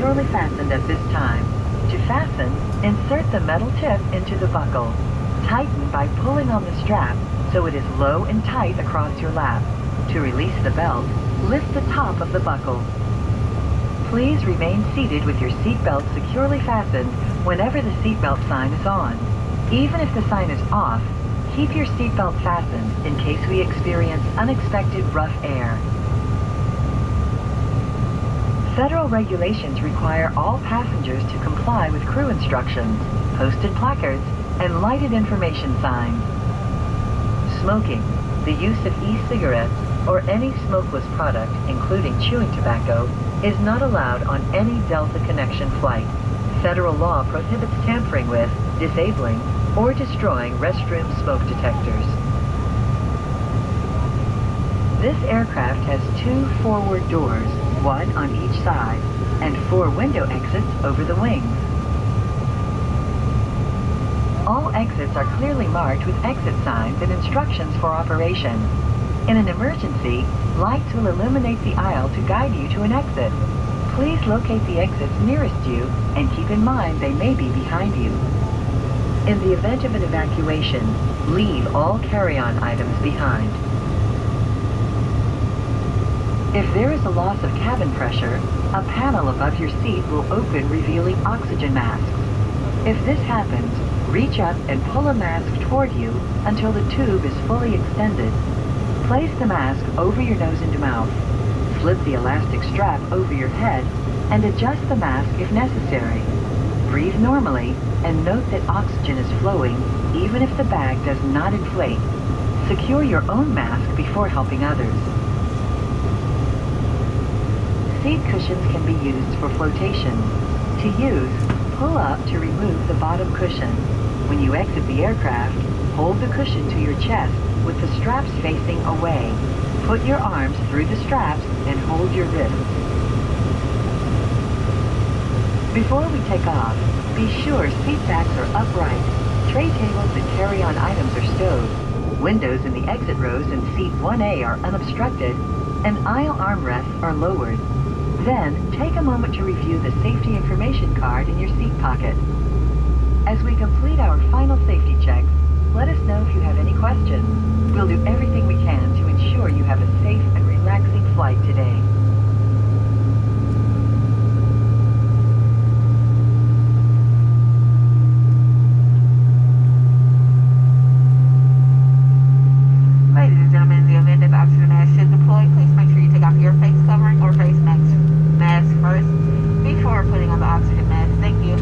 securely fastened at this time. To fasten, insert the metal tip into the buckle. Tighten by pulling on the strap so it is low and tight across your lap. To release the belt, lift the top of the buckle. Please remain seated with your seatbelt securely fastened whenever the seatbelt sign is on. Even if the sign is off, keep your seatbelt fastened in case we experience unexpected rough air. Federal regulations require all passengers to comply with crew instructions, posted placards, and lighted information signs. Smoking, the use of e-cigarettes, or any smokeless product, including chewing tobacco, is not allowed on any Delta Connection flight. Federal law prohibits tampering with, disabling, or destroying restroom smoke detectors. This aircraft has 2 forward doors, 1 on each side, and 4 window exits over the wings. All exits are clearly marked with exit signs and instructions for operation. In an emergency, lights will illuminate the aisle to guide you to an exit. Please locate the exits nearest you and keep in mind they may be behind you. In the event of an evacuation, leave all carry-on items behind. If there is a loss of cabin pressure, a panel above your seat will open revealing oxygen masks. If this happens, reach up and pull a mask toward you until the tube is fully extended. Place the mask over your nose and mouth. Flip the elastic strap over your head and adjust the mask if necessary. Breathe normally and note that oxygen is flowing even if the bag does not inflate. Secure your own mask before helping others. Seat cushions can be used for flotation. To use, pull up to remove the bottom cushion. When you exit the aircraft, hold the cushion to your chest with the straps facing away. Put your arms through the straps and hold your wrists. Before we take off, be sure seat backs are upright, tray tables and carry-on items are stowed, windows in the exit rows in seat 1A are unobstructed, and aisle armrests are lowered. Then, take a moment to review the safety information card in your seat pocket. As we complete our final safety checks, let us know if you have any questions. We'll do everything we can to ensure you have a safe and relaxing flight today. Ladies and gentlemen, in the event that the oxygen mask is deployed, please make sure you take off your face covering or face mask first before putting on the oxygen mask. Thank you.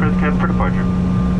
prepare the cabin for departure.